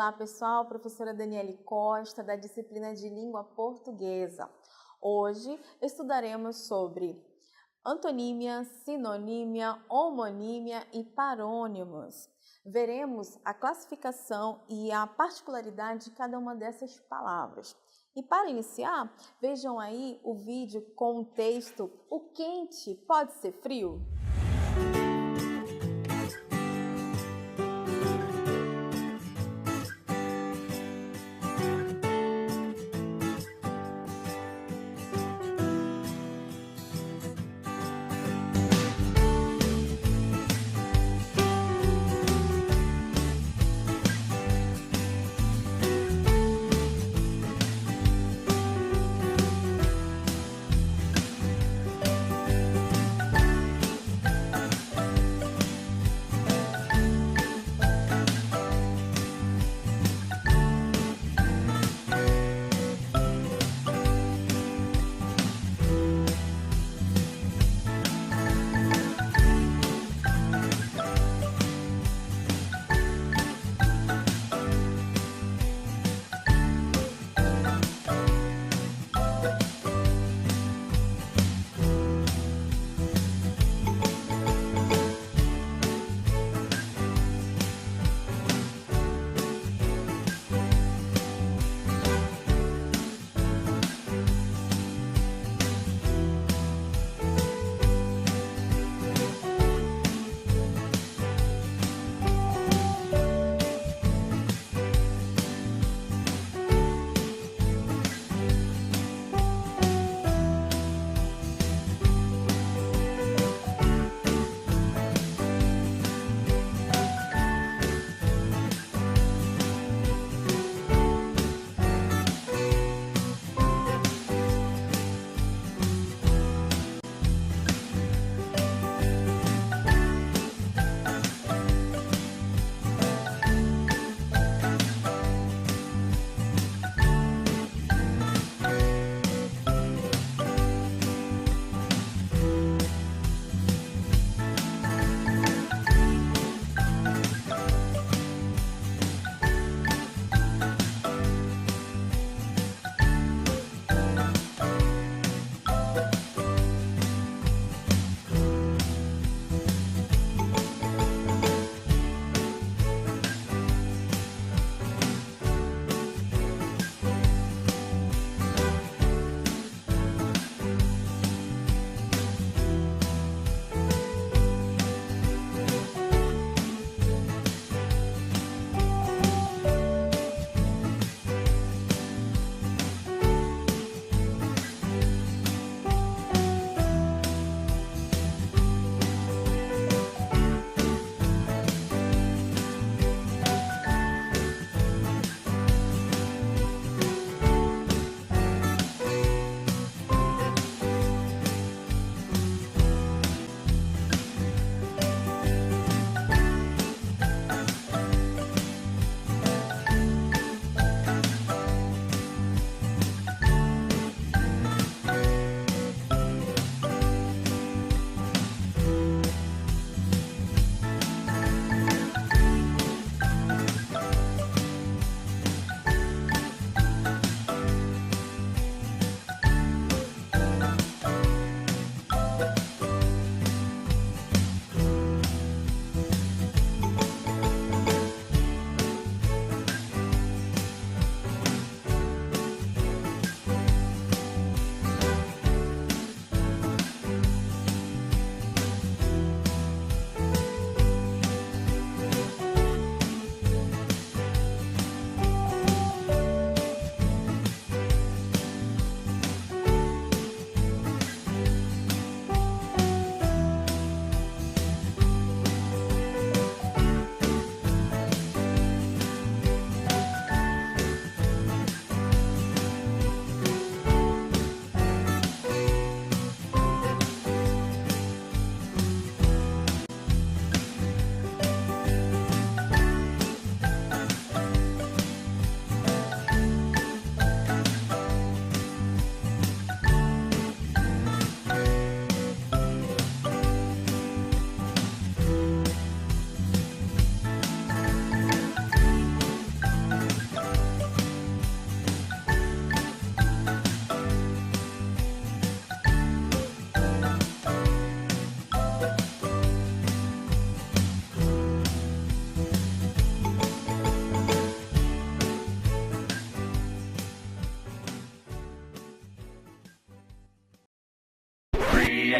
Olá pessoal, professora Daniele Costa, da disciplina de Língua Portuguesa. Hoje estudaremos sobre antonímia, sinonímia, homonímia e parônimos. Veremos a classificação e a particularidade de cada uma dessas palavras. E para iniciar, vejam aí o vídeo com o texto "O quente pode ser frio?"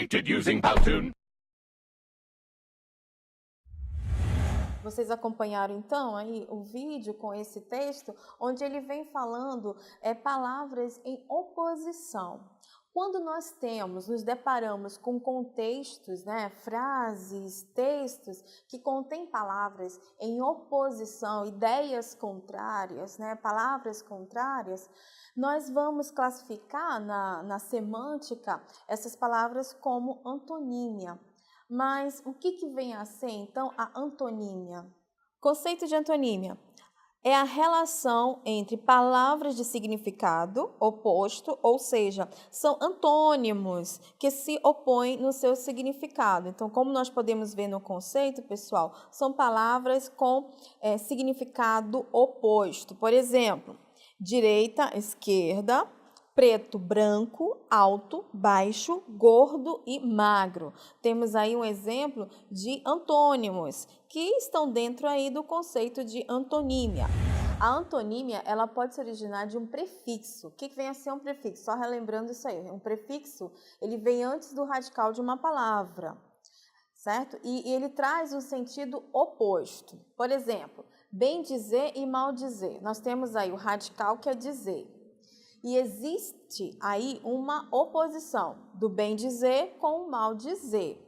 created using Powtoon. Vocês acompanharam então aí o vídeo com esse texto, onde ele vem falando palavras em oposição. Quando nós nos deparamos com contextos, frases, textos que contêm palavras em oposição, ideias contrárias, palavras contrárias, nós vamos classificar na semântica essas palavras como antonímia. Mas o que vem a ser, então, a antonímia? Conceito de antonímia é a relação entre palavras de significado oposto, ou seja, são antônimos que se opõem no seu significado. Então, como nós podemos ver no conceito, pessoal, são palavras com significado oposto. Por exemplo, direita, esquerda, preto, branco, alto, baixo, gordo e magro. Temos aí um exemplo de antônimos que estão dentro aí do conceito de antonímia. A antonímia, ela pode se originar de um prefixo. O que vem a ser um prefixo? Só relembrando isso aí. Um prefixo, ele vem antes do radical de uma palavra, certo? E ele traz um sentido oposto. Por exemplo, bem dizer e mal dizer. Nós temos aí o radical que é dizer. E existe aí uma oposição do bem dizer com o mal dizer.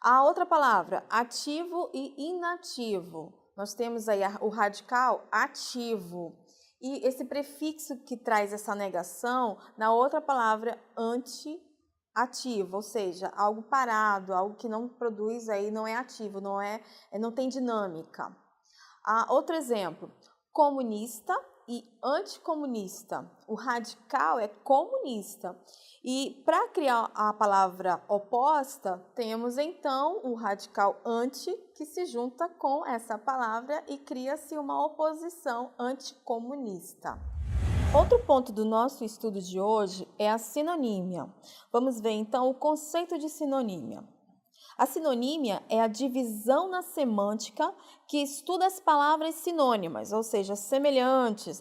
A outra palavra, ativo e inativo. Nós temos aí o radical ativo. E esse prefixo que traz essa negação na outra palavra, anti-ativo, ou seja, algo parado, algo que não produz aí, não é ativo, não tem dinâmica. Outro exemplo, comunista e anticomunista. O radical é comunista. E para criar a palavra oposta, temos então o radical anti, que se junta com essa palavra e cria-se uma oposição anticomunista. Outro ponto do nosso estudo de hoje é a sinonímia. Vamos ver então o conceito de sinonímia. A sinonímia é a divisão na semântica que estuda as palavras sinônimas, ou seja, semelhantes,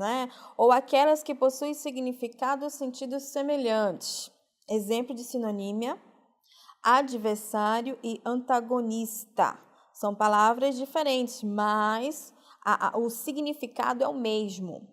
ou aquelas que possuem significado ou sentidos semelhantes. Exemplo de sinonímia: adversário e antagonista. São palavras diferentes, mas o significado é o mesmo.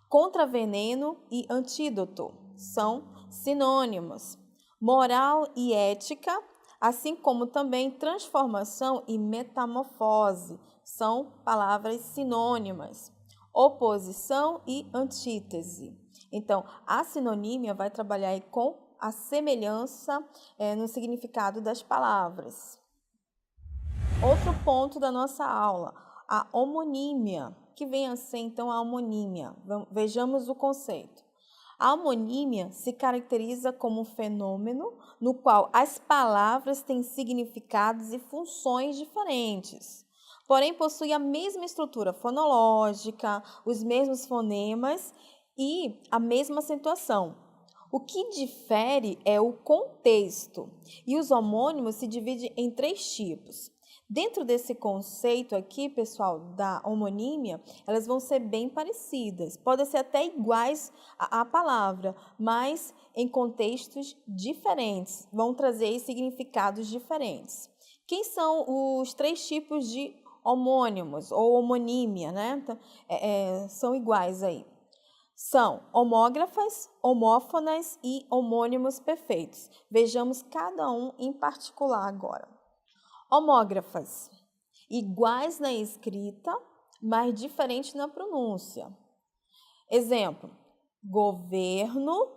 Contraveneno e antídoto são sinônimos. Moral e ética, assim como também transformação e metamorfose, são palavras sinônimas. Oposição e antítese. Então, a sinonímia vai trabalhar aí com a semelhança no significado das palavras. Outro ponto da nossa aula, a homonímia, que vem a ser então a homonímia. Vejamos o conceito. A homonímia se caracteriza como um fenômeno no qual as palavras têm significados e funções diferentes, porém possuem a mesma estrutura fonológica, os mesmos fonemas e a mesma acentuação. O que difere é o contexto, e os homônimos se dividem em 3 tipos. Dentro desse conceito aqui, pessoal, da homonímia, elas vão ser bem parecidas, podem ser até iguais à palavra, mas em contextos diferentes, vão trazer significados diferentes. Quem são os 3 tipos de homônimos ou homonímia, são iguais aí. São homógrafas, homófonas e homônimos perfeitos. Vejamos cada um em particular agora. Homógrafas, iguais na escrita, mas diferentes na pronúncia. Exemplo, governo,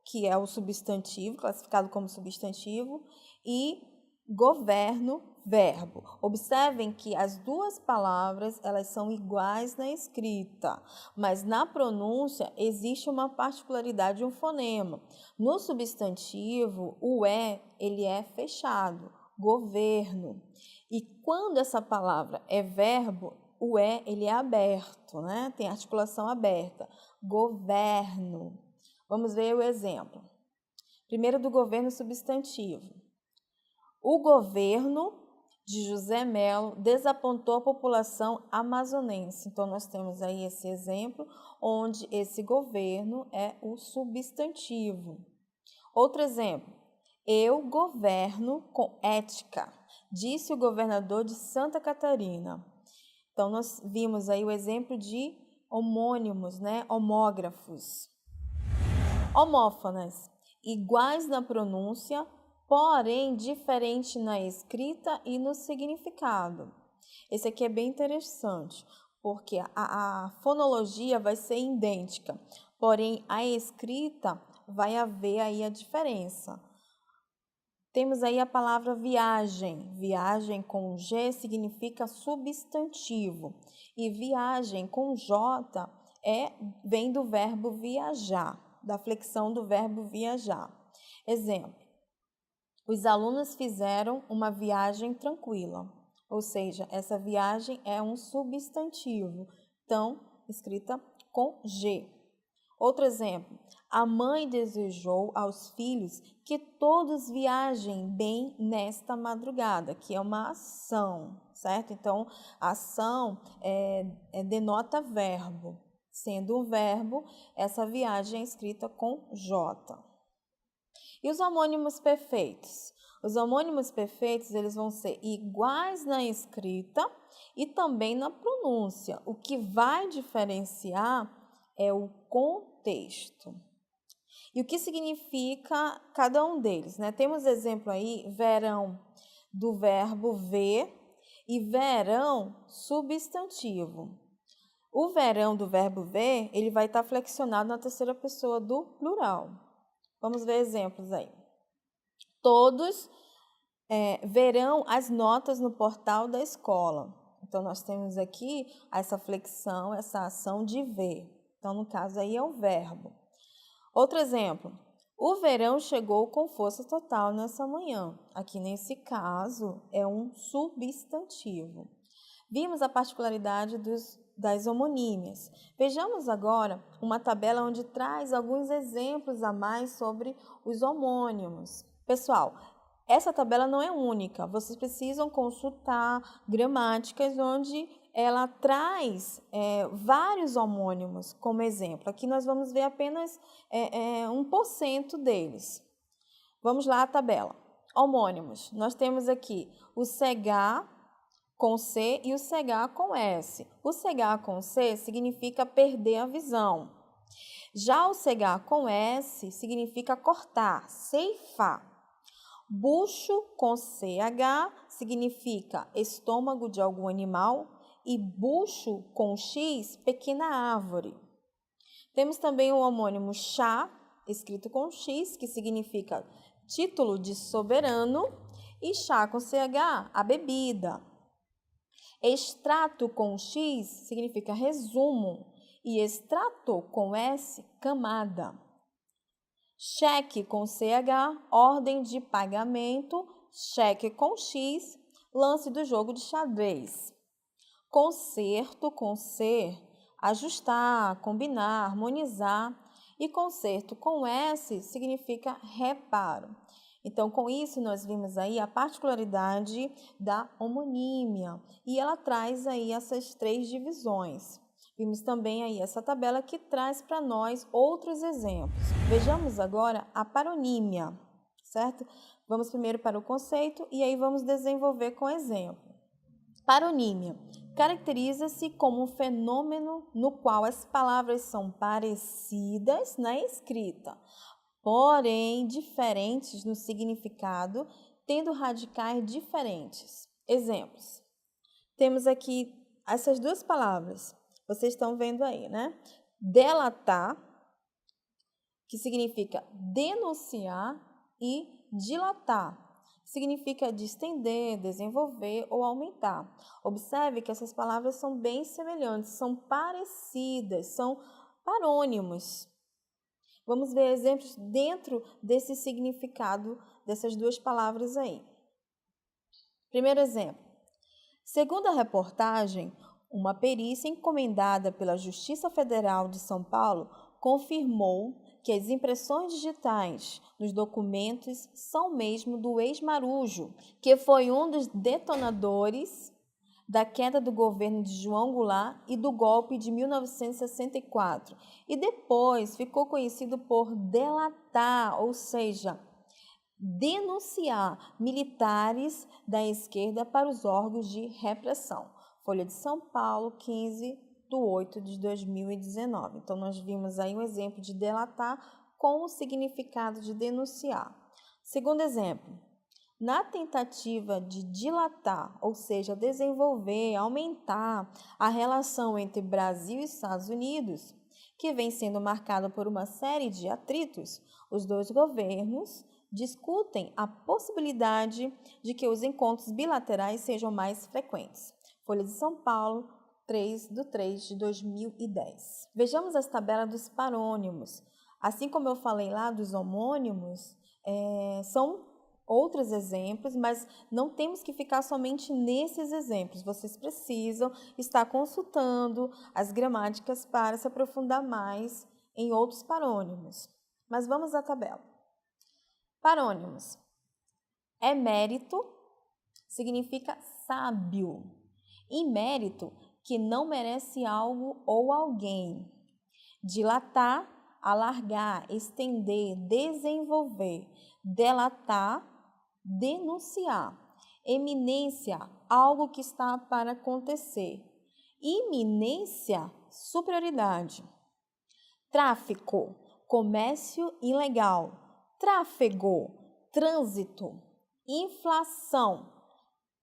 que é o substantivo, classificado como substantivo, e governo, verbo. Observem que as 2 palavras, elas são iguais na escrita, mas na pronúncia existe uma particularidade, um fonema. No substantivo, o ele é fechado, governo. E quando essa palavra é verbo, o ele é aberto, tem articulação aberta. Governo. Vamos ver o exemplo. Primeiro do governo substantivo. O governo de José Melo desapontou a população amazonense. Então, nós temos aí esse exemplo, onde esse governo é o substantivo. Outro exemplo. Eu governo com ética, disse o governador de Santa Catarina. Então, nós vimos aí o exemplo de homônimos, né? Homógrafos. Homófonas, iguais na pronúncia, porém diferentes na escrita e no significado. Esse aqui é bem interessante, porque a fonologia vai ser idêntica, porém a escrita vai haver aí a diferença. Temos aí a palavra viagem. Viagem com G significa substantivo e viagem com J vem do verbo viajar, da flexão do verbo viajar. Exemplo: os alunos fizeram uma viagem tranquila, ou seja, essa viagem é um substantivo, então escrita com G. Outro exemplo: a mãe desejou aos filhos que todos viajem bem nesta madrugada, que é uma ação, certo? Então, a ação denota verbo. Sendo um verbo, essa viagem é escrita com J. E os homônimos perfeitos? Os homônimos perfeitos, eles vão ser iguais na escrita e também na pronúncia. O que vai diferenciar é o contexto. E o que significa cada um deles, né? Temos exemplo aí, verão, do verbo ver, e verão, substantivo. O verão do verbo ver, ele vai estar flexionado na terceira pessoa do plural. Vamos ver exemplos aí. Todos verão as notas no portal da escola. Então, nós temos aqui essa flexão, essa ação de ver. Então, no caso aí é o verbo. Outro exemplo: o verão chegou com força total nessa manhã. Aqui nesse caso é um substantivo. Vimos a particularidade das homonímias. Vejamos agora uma tabela onde traz alguns exemplos a mais sobre os homônimos. Pessoal, essa tabela não é única. Vocês precisam consultar gramáticas onde ela traz vários homônimos como exemplo. Aqui nós vamos ver apenas 1% deles. Vamos lá a tabela. Homônimos. Nós temos aqui o cegar com C e o cegar com S. O cegar com C significa perder a visão. Já o cegar com S significa cortar, ceifar. Bucho com CH significa estômago de algum animal e bucho com X, pequena árvore. Temos também o homônimo chá, escrito com X, que significa título de soberano, e chá com CH, a bebida. Extrato com X significa resumo e extrato com S, camada. Cheque com CH, ordem de pagamento. Cheque com X, lance do jogo de xadrez. Concerto com C, ajustar, combinar, harmonizar. E concerto com S significa reparo. Então, com isso, nós vimos aí a particularidade da homonímia. E ela traz aí essas 3 divisões. Vimos também aí essa tabela que traz para nós outros exemplos. Vejamos agora a paronímia, certo? Vamos primeiro para o conceito e aí vamos desenvolver com exemplo. Paronímia caracteriza-se como um fenômeno no qual as palavras são parecidas na escrita, porém diferentes no significado, tendo radicais diferentes. Exemplos. Temos aqui essas 2 palavras. Vocês estão vendo aí, né? Delatar, que significa denunciar, e dilatar, que significa distender, desenvolver ou aumentar. Observe que essas palavras são bem semelhantes, são parecidas, são parônimos. Vamos ver exemplos dentro desse significado dessas 2 palavras aí. Primeiro exemplo. Segundo a reportagem, uma perícia encomendada pela Justiça Federal de São Paulo confirmou que as impressões digitais nos documentos são mesmo do ex-Marujo, que foi um dos detonadores da queda do governo de João Goulart e do golpe de 1964. E depois ficou conhecido por delatar, ou seja, denunciar militares da esquerda para os órgãos de repressão. Folha de São Paulo, 15/8/2019. Então, nós vimos aí um exemplo de delatar com o significado de denunciar. Segundo exemplo, na tentativa de dilatar, ou seja, desenvolver, aumentar a relação entre Brasil e Estados Unidos, que vem sendo marcada por uma série de atritos, os dois governos discutem a possibilidade de que os encontros bilaterais sejam mais frequentes. Folha de São Paulo, 3/3/2010. Vejamos as tabelas dos parônimos. Assim como eu falei lá dos homônimos, são outros exemplos, mas não temos que ficar somente nesses exemplos. Vocês precisam estar consultando as gramáticas para se aprofundar mais em outros parônimos. Mas vamos à tabela. Parônimos. Emérito significa sábio. Imérito, que não merece algo ou alguém. Dilatar, alargar, estender, desenvolver. Delatar, denunciar. Eminência, algo que está para acontecer. Iminência, superioridade. Tráfico, comércio ilegal. Tráfego, trânsito. Inflação,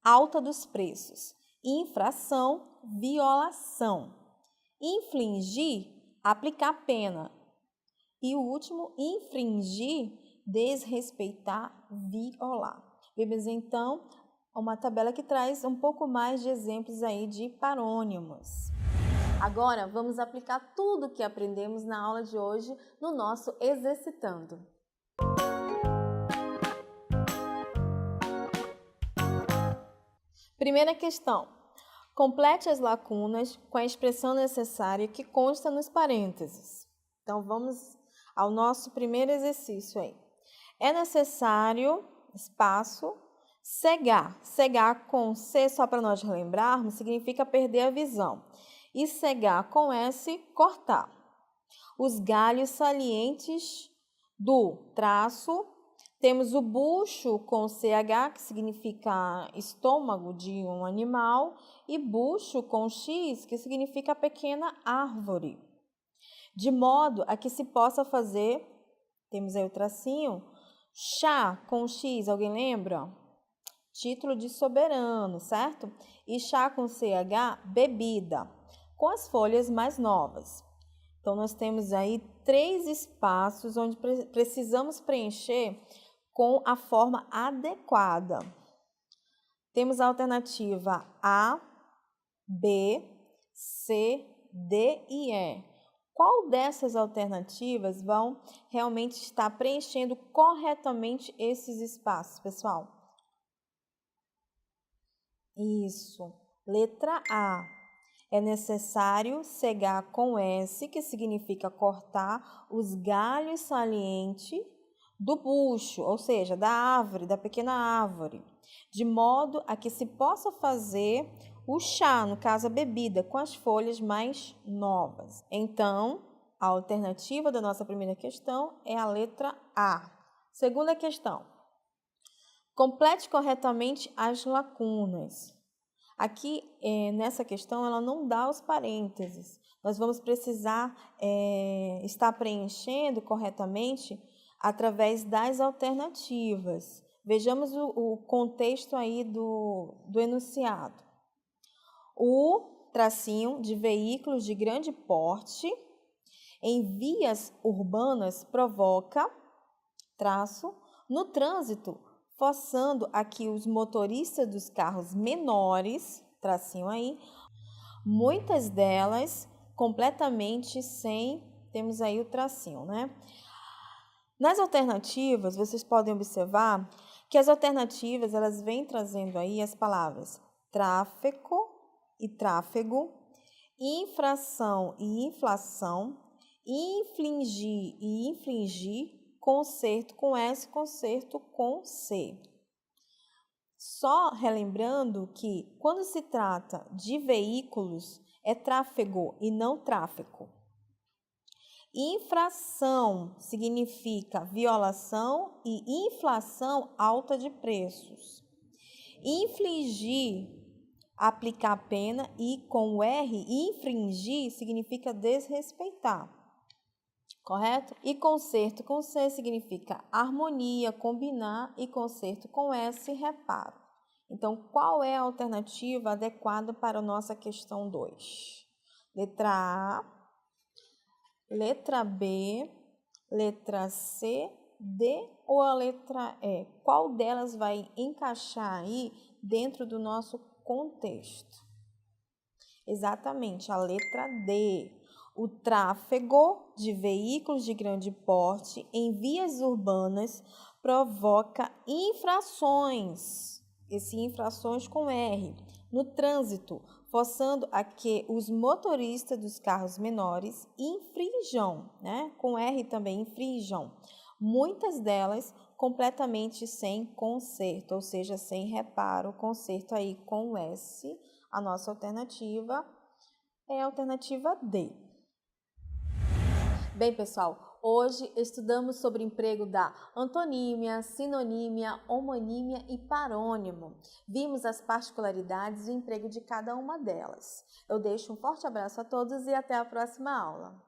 alta dos preços. Infração, violação. Infligir, aplicar pena. E o último, infringir, desrespeitar, violar. Vemos então uma tabela que traz um pouco mais de exemplos aí de parônimos. Agora vamos aplicar tudo o que aprendemos na aula de hoje no nosso Exercitando. Primeira questão. Complete as lacunas com a expressão necessária que consta nos parênteses. Então, vamos ao nosso primeiro exercício aí. É necessário, espaço, cegar. Cegar com C, só para nós relembrarmos, significa perder a visão. E cegar com S, cortar. Os galhos salientes do traço. Temos o bucho com CH, que significa estômago de um animal, e bucho com X, que significa pequena árvore. De modo a que se possa fazer, temos aí o tracinho, chá com X, alguém lembra? Título de soberano, certo? E chá com CH, bebida, com as folhas mais novas. Então, nós temos aí 3 espaços onde precisamos preencher com a forma adequada. Temos a alternativa A, B, C, D e E. Qual dessas alternativas vão realmente estar preenchendo corretamente esses espaços, pessoal? Isso. Letra A. É necessário cegar com S, que significa cortar os galhos salientes do bucho, ou seja, da árvore, da pequena árvore, de modo a que se possa fazer o chá, no caso a bebida, com as folhas mais novas. Então, a alternativa da nossa primeira questão é a letra A. Segunda questão. Complete corretamente as lacunas. Aqui, nessa questão, ela não dá os parênteses. Nós vamos precisar estar preenchendo corretamente através das alternativas. Vejamos o contexto aí do enunciado. O tracinho de veículos de grande porte em vias urbanas provoca, traço, no trânsito, forçando a que os motoristas dos carros menores, tracinho aí, muitas delas completamente sem, temos aí o tracinho, né? Nas alternativas, vocês podem observar que as alternativas, elas vêm trazendo aí as palavras tráfego e tráfego, infração e inflação, infligir e infringir, concerto com S, concerto com C. Só relembrando que, quando se trata de veículos, é tráfego e não tráfego. Infração significa violação e inflação alta de preços. Infligir, aplicar pena, e com o R, infringir significa desrespeitar. Correto? E conserto com C significa harmonia, combinar, e conserto com S, reparo. Então, qual é a alternativa adequada para a nossa questão 2? Letra A, letra B, letra C, D ou a letra E? Qual delas vai encaixar aí dentro do nosso contexto? Exatamente, a letra D. O tráfego de veículos de grande porte em vias urbanas provoca infrações, infrações com R, no trânsito, forçando a que os motoristas dos carros menores infrinjam, com R também, infrinjam, muitas delas completamente sem conserto, ou seja, sem reparo, conserto aí com S. A nossa alternativa é a alternativa D. Bem, pessoal, hoje estudamos sobre o emprego da antonímia, sinonímia, homonímia e parônimo. Vimos as particularidades do emprego de cada uma delas. Eu deixo um forte abraço a todos e até a próxima aula.